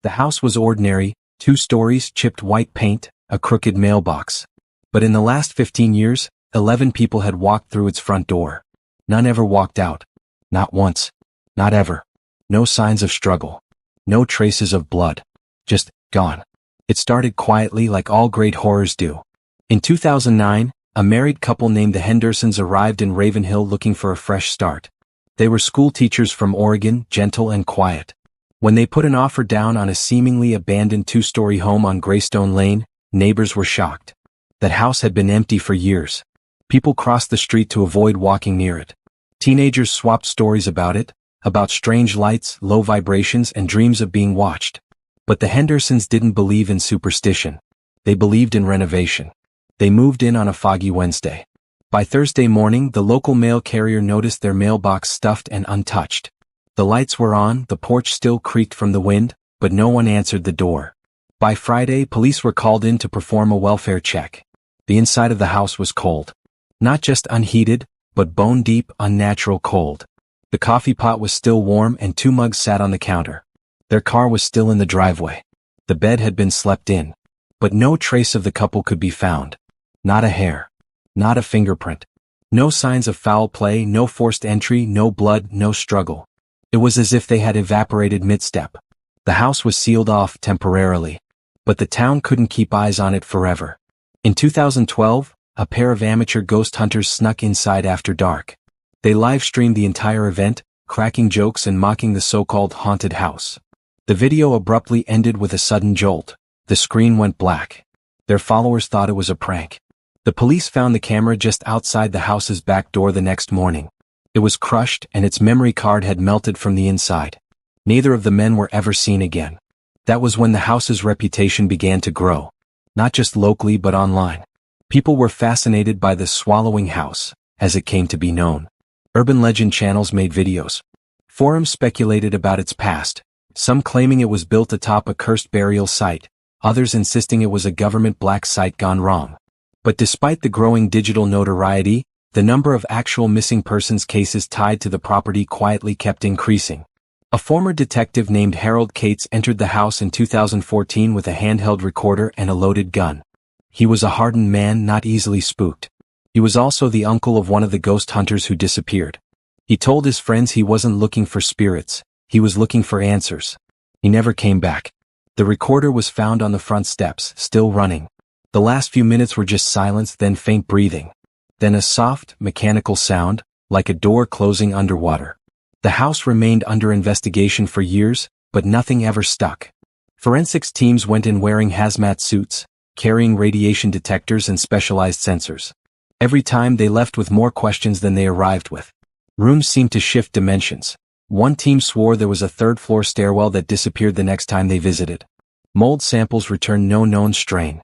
The house was ordinary, 2 stories, chipped white paint, a crooked mailbox. But in the last 15 years, 11 people had walked through its front door. None ever walked out. Not once. Not ever. No signs of struggle. No traces of blood. Just gone. It started quietly like all great horrors do. In 2009, a married couple named the Hendersons arrived in Ravenhill looking for a fresh start. They were school teachers from Oregon, gentle and quiet. When they put an offer down on a seemingly abandoned 2-story home on Greystone Lane, neighbors were shocked. That house had been empty for years. People crossed the street to avoid walking near it. Teenagers swapped stories about it, about strange lights, low vibrations, and dreams of being watched. But the Hendersons didn't believe in superstition. They believed in renovation. They moved in on a foggy Wednesday. By Thursday morning, the local mail carrier noticed their mailbox stuffed and untouched. The lights were on, the porch still creaked from the wind, but no one answered the door. By Friday, police were called in to perform a welfare check. The inside of the house was cold. Not just unheated, but bone-deep, unnatural cold. The coffee pot was still warm and 2 mugs sat on the counter. Their car was still in the driveway. The bed had been slept in. But no trace of the couple could be found. Not a hair. Not a fingerprint. No signs of foul play, no forced entry, no blood, no struggle. It was as if they had evaporated mid-step. The house was sealed off temporarily. But the town couldn't keep eyes on it forever. In 2012, a pair of amateur ghost hunters snuck inside after dark. They live-streamed the entire event, cracking jokes and mocking the so-called haunted house. The video abruptly ended with a sudden jolt. The screen went black. Their followers thought it was a prank. The police found the camera just outside the house's back door the next morning. It was crushed and its memory card had melted from the inside. Neither of the men were ever seen again. That was when the house's reputation began to grow. Not just locally but online. People were fascinated by the swallowing house, as it came to be known. Urban legend channels made videos. Forums speculated about its past, some claiming it was built atop a cursed burial site, others insisting it was a government black site gone wrong. But despite the growing digital notoriety, the number of actual missing persons cases tied to the property quietly kept increasing. A former detective named Harold Cates entered the house in 2014 with a handheld recorder and a loaded gun. He was a hardened man not easily spooked. He was also the uncle of one of the ghost hunters who disappeared. He told his friends he wasn't looking for spirits, he was looking for answers. He never came back. The recorder was found on the front steps, still running. The last few minutes were just silence, then faint breathing. Then a soft, mechanical sound, like a door closing underwater. The house remained under investigation for years, but nothing ever stuck. Forensics teams went in wearing hazmat suits, carrying radiation detectors and specialized sensors. Every time they left with more questions than they arrived with. Rooms seemed to shift dimensions. One team swore there was a 3rd-floor stairwell that disappeared the next time they visited. Mold samples returned no known strain.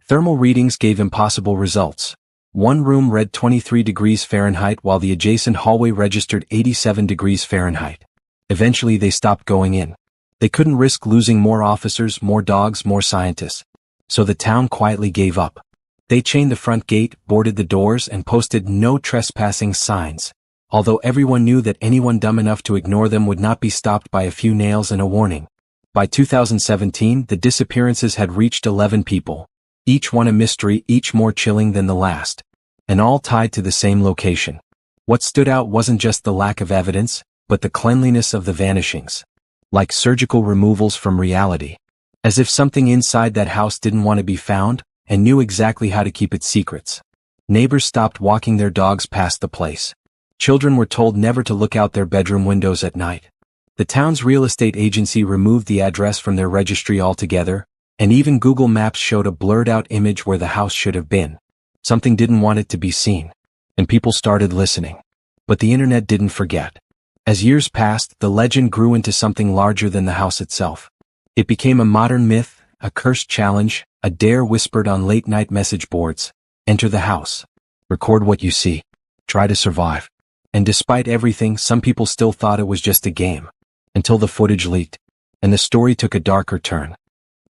Thermal readings gave impossible results. One room read 23 degrees Fahrenheit while the adjacent hallway registered 87 degrees Fahrenheit. Eventually they stopped going in. They couldn't risk losing more officers, more dogs, more scientists. So the town quietly gave up. They chained the front gate, boarded the doors, and posted no trespassing signs, although everyone knew that anyone dumb enough to ignore them would not be stopped by a few nails and a warning. By 2017, the disappearances had reached 11 people. Each one a mystery, each more chilling than the last. And all tied to the same location. What stood out wasn't just the lack of evidence, but the cleanliness of the vanishings. Like surgical removals from reality. As if something inside that house didn't want to be found, and knew exactly how to keep its secrets. Neighbors stopped walking their dogs past the place. Children were told never to look out their bedroom windows at night. The town's real estate agency removed the address from their registry altogether, and even Google Maps showed a blurred-out image where the house should have been. Something didn't want it to be seen. And people started listening. But the internet didn't forget. As years passed, the legend grew into something larger than the house itself. It became a modern myth, a cursed challenge, a dare whispered on late-night message boards. Enter the house. Record what you see. Try to survive. And despite everything, some people still thought it was just a game. Until the footage leaked. And the story took a darker turn.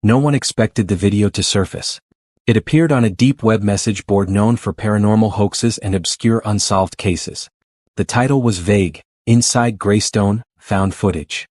No one expected the video to surface. It appeared on a deep web message board known for paranormal hoaxes and obscure unsolved cases. The title was vague, Inside Greystone, Found Footage.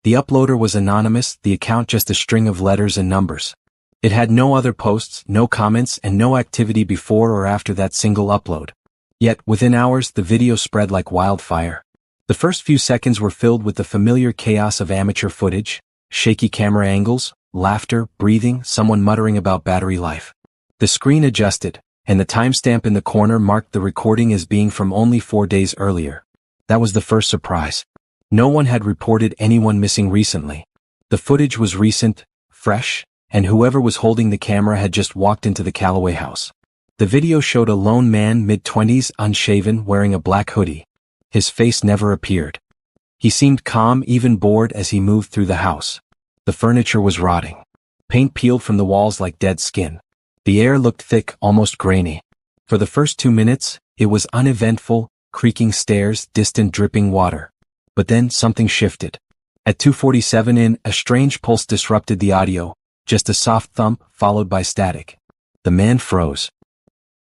The uploader was anonymous, the account just a string of letters and numbers. It had no other posts, no comments, and no activity before or after that single upload. Yet, within hours, the video spread like wildfire. The first few seconds were filled with the familiar chaos of amateur footage, shaky camera angles, laughter, breathing, someone muttering about battery life. The screen adjusted, and the timestamp in the corner marked the recording as being from only 4 days earlier. That was the first surprise. No one had reported anyone missing recently. The footage was recent, fresh, and whoever was holding the camera had just walked into the Calloway house. The video showed a lone man mid-20s, unshaven, wearing a black hoodie. His face never appeared. He seemed calm, even bored as he moved through the house. The furniture was rotting. Paint peeled from the walls like dead skin. The air looked thick, almost grainy. For the first 2 minutes, it was uneventful, creaking stairs, distant dripping water. But then something shifted. At 2:47 in, a strange pulse disrupted the audio, just a soft thump, followed by static. The man froze.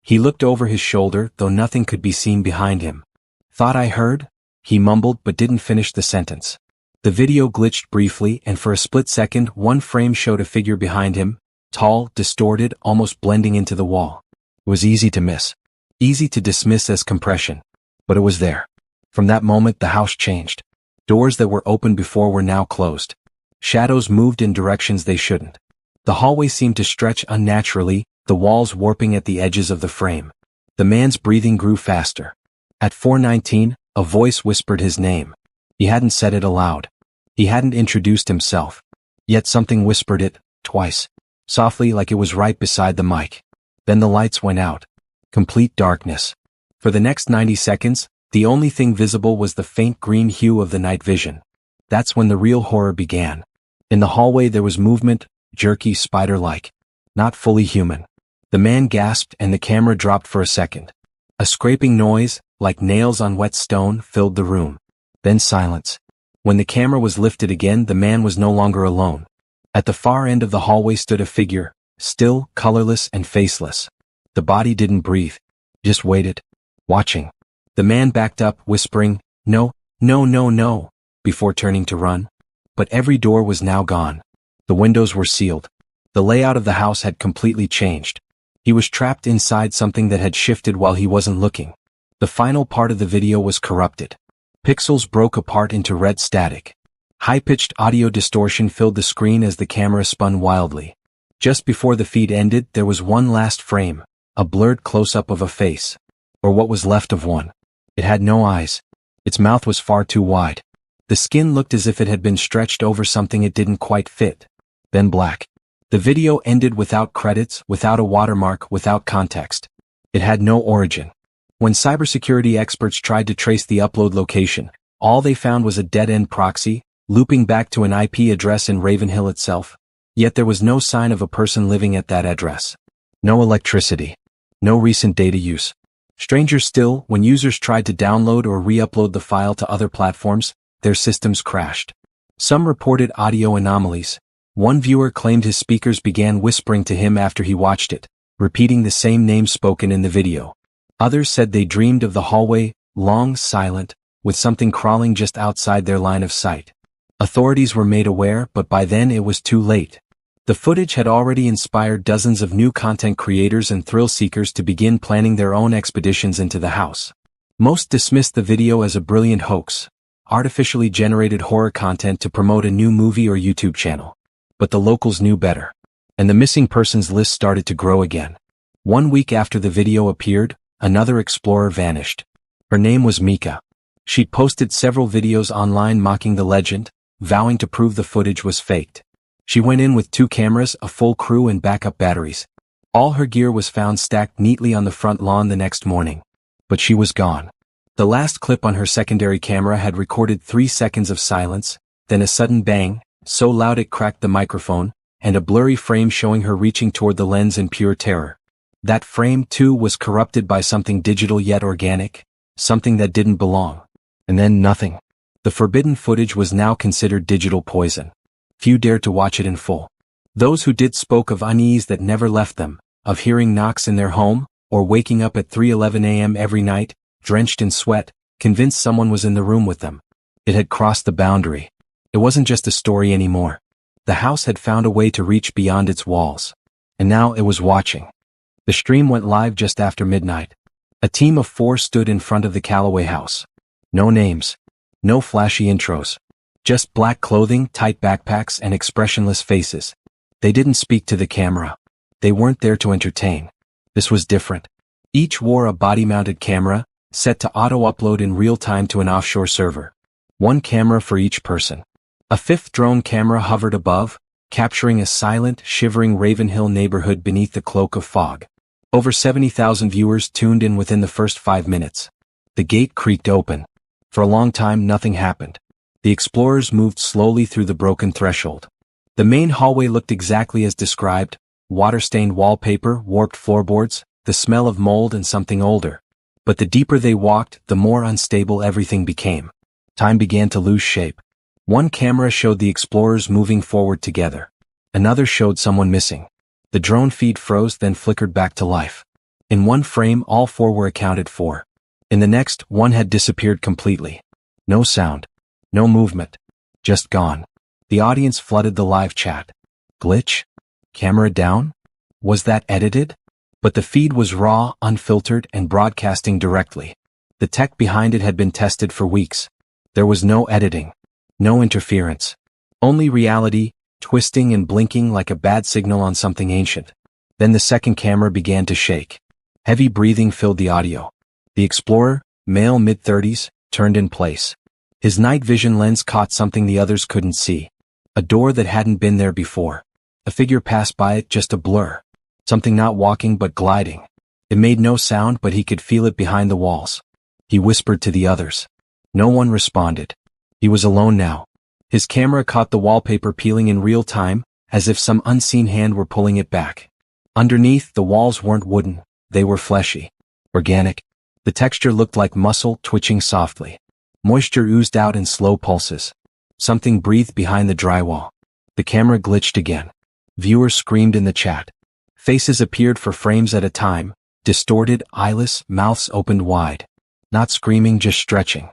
He looked over his shoulder, though nothing could be seen behind him. "Thought I heard?" he mumbled but didn't finish the sentence. The video glitched briefly, and for a split second, one frame showed a figure behind him, tall, distorted, almost blending into the wall. It was easy to miss. Easy to dismiss as compression. But it was there. From that moment, the house changed. Doors that were open before were now closed. Shadows moved in directions they shouldn't. The hallway seemed to stretch unnaturally, the walls warping at the edges of the frame. The man's breathing grew faster. At 4:19, a voice whispered his name. He hadn't said it aloud. He hadn't introduced himself. Yet something whispered it, twice. Softly, like it was right beside the mic. Then the lights went out. Complete darkness. For the next 90 seconds, the only thing visible was the faint green hue of the night vision. That's when the real horror began. In the hallway there was movement, jerky, spider-like. Not fully human. The man gasped and the camera dropped for a second. A scraping noise, like nails on wet stone, filled the room. Then silence. When the camera was lifted again, the man was no longer alone. At the far end of the hallway stood a figure, still, colorless, and faceless. The body didn't breathe. Just waited. Watching. The man backed up, whispering, "No, no, no, no," before turning to run. But every door was now gone. The windows were sealed. The layout of the house had completely changed. He was trapped inside something that had shifted while he wasn't looking. The final part of the video was corrupted. Pixels broke apart into red static. High-pitched audio distortion filled the screen as the camera spun wildly. Just before the feed ended, there was one last frame, a blurred close-up of a face. Or what was left of one. It had no eyes. Its mouth was far too wide. The skin looked as if it had been stretched over something it didn't quite fit. Then black. The video ended without credits, without a watermark, without context. It had no origin. When cybersecurity experts tried to trace the upload location, all they found was a dead-end proxy, looping back to an IP address in Ravenhill itself. Yet there was no sign of a person living at that address. No electricity. No recent data use. Stranger still, when users tried to download or re-upload the file to other platforms, their systems crashed. Some reported audio anomalies. One viewer claimed his speakers began whispering to him after he watched it, repeating the same name spoken in the video. Others said they dreamed of the hallway, long, silent, with something crawling just outside their line of sight. Authorities were made aware, but by then it was too late. The footage had already inspired dozens of new content creators and thrill seekers to begin planning their own expeditions into the house. Most dismissed the video as a brilliant hoax, artificially generated horror content to promote a new movie or YouTube channel. But the locals knew better. And the missing persons list started to grow again. 1 week after the video appeared, another explorer vanished. Her name was Mika. She'd posted several videos online mocking the legend, vowing to prove the footage was faked. She went in with 2 cameras, a full crew, and backup batteries. All her gear was found stacked neatly on the front lawn the next morning. But she was gone. The last clip on her secondary camera had recorded 3 seconds of silence, then a sudden bang, so loud it cracked the microphone, and a blurry frame showing her reaching toward the lens in pure terror. That frame, too, was corrupted by something digital yet organic, something that didn't belong. And then nothing. The forbidden footage was now considered digital poison. Few dared to watch it in full. Those who did spoke of unease that never left them, of hearing knocks in their home, or waking up at 3:11 a.m. every night, drenched in sweat, convinced someone was in the room with them. It had crossed the boundary. It wasn't just a story anymore. The house had found a way to reach beyond its walls. And now it was watching. The stream went live just after midnight. A team of 4 stood in front of the Calloway house. No names. No flashy intros. Just black clothing, tight backpacks, and expressionless faces. They didn't speak to the camera. They weren't there to entertain. This was different. Each wore a body-mounted camera, set to auto-upload in real time to an offshore server. 1 camera for each person. A 5th drone camera hovered above, capturing a silent, shivering Ravenhill neighborhood beneath the cloak of fog. Over 70,000 viewers tuned in within the first 5 minutes. The gate creaked open. For a long time nothing happened. The explorers moved slowly through the broken threshold. The main hallway looked exactly as described: water-stained wallpaper, warped floorboards, the smell of mold and something older. But the deeper they walked, the more unstable everything became. Time began to lose shape. 1 camera showed the explorers moving forward together. Another showed someone missing. The drone feed froze, then flickered back to life. In one frame, all 4 were accounted for. In the next, one had disappeared completely. No sound. No movement. Just gone. The audience flooded the live chat. Glitch? Camera down? Was that edited? But the feed was raw, unfiltered, and broadcasting directly. The tech behind it had been tested for weeks. There was no editing. No interference. Only reality, twisting and blinking like a bad signal on something ancient. Then the second camera began to shake. Heavy breathing filled the audio. The explorer, male mid-30s, turned in place. His night vision lens caught something the others couldn't see. A door that hadn't been there before. A figure passed by it, just a blur. Something not walking but gliding. It made no sound, but he could feel it behind the walls. He whispered to the others. No one responded. He was alone now. His camera caught the wallpaper peeling in real time, as if some unseen hand were pulling it back. Underneath, the walls weren't wooden, they were fleshy. Organic. The texture looked like muscle twitching softly. Moisture oozed out in slow pulses. Something breathed behind the drywall. The camera glitched again. Viewers screamed in the chat. Faces appeared for frames at a time, distorted, eyeless, mouths opened wide. Not screaming, just stretching.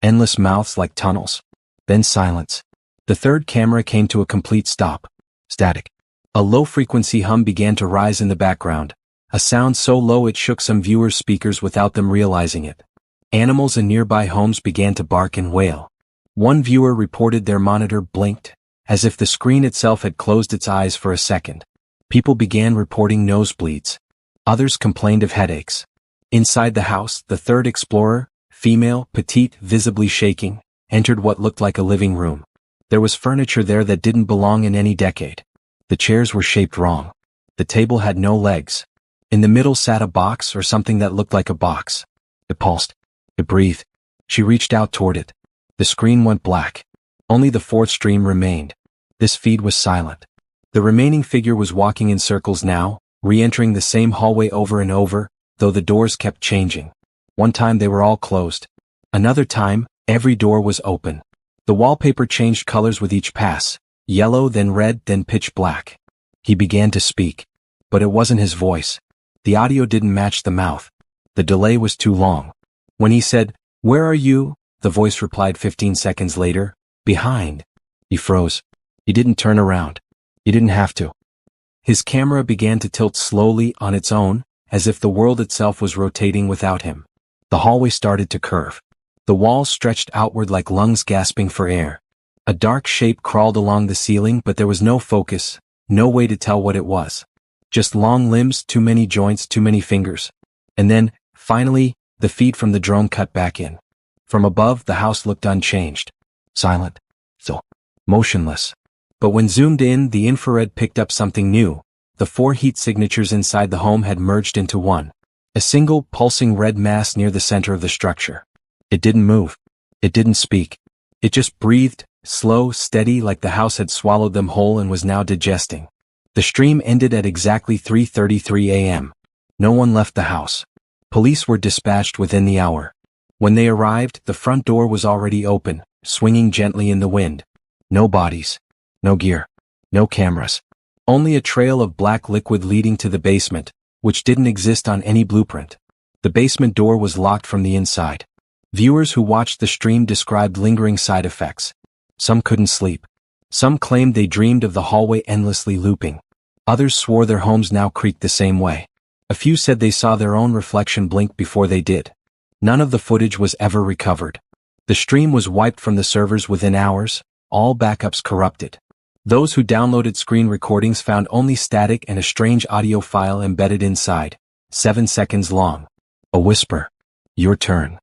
Endless mouths like tunnels. Then silence. The third camera came to a complete stop. Static. A low-frequency hum began to rise in the background. A sound so low it shook some viewers' speakers without them realizing it. Animals in nearby homes began to bark and wail. One viewer reported their monitor blinked, as if the screen itself had closed its eyes for a second. People began reporting nosebleeds. Others complained of headaches. Inside the house, the third explorer, female, petite, visibly shaking, entered what looked like a living room. There was furniture there that didn't belong in any decade. The chairs were shaped wrong. The table had no legs. In the middle sat a box or something that looked like a box. It pulsed. It breathed. She reached out toward it. The screen went black. Only the 4th stream remained. This feed was silent. The remaining figure was walking in circles now, re-entering the same hallway over and over, though the doors kept changing. One time they were all closed. Another time, every door was open. The wallpaper changed colors with each pass. Yellow, then red, then pitch black. He began to speak. But it wasn't his voice. The audio didn't match the mouth. The delay was too long. When he said, "Where are you?" the voice replied 15 seconds later, "Behind." He froze. He didn't turn around. He didn't have to. His camera began to tilt slowly on its own, as if the world itself was rotating without him. The hallway started to curve. The walls stretched outward like lungs gasping for air. A dark shape crawled along the ceiling, but there was no focus, no way to tell what it was. Just long limbs, too many joints, too many fingers. And then, finally, the feed from the drone cut back in. From above, the house looked unchanged. Silent. Still. Motionless. But when zoomed in, the infrared picked up something new. The 4 heat signatures inside the home had merged into one. A single, pulsing red mass near the center of the structure. It didn't move. It didn't speak. It just breathed, slow, steady, like the house had swallowed them whole and was now digesting. The stream ended at exactly 3:33 a.m. No one left the house. Police were dispatched within the hour. When they arrived, the front door was already open, swinging gently in the wind. No bodies. No gear. No cameras. Only a trail of black liquid leading to the basement, which didn't exist on any blueprint. The basement door was locked from the inside. Viewers who watched the stream described lingering side effects. Some couldn't sleep. Some claimed they dreamed of the hallway endlessly looping. Others swore their homes now creaked the same way. A few said they saw their own reflection blink before they did. None of the footage was ever recovered. The stream was wiped from the servers within hours, all backups corrupted. Those who downloaded screen recordings found only static and a strange audio file embedded inside, 7 seconds long. A whisper. Your turn.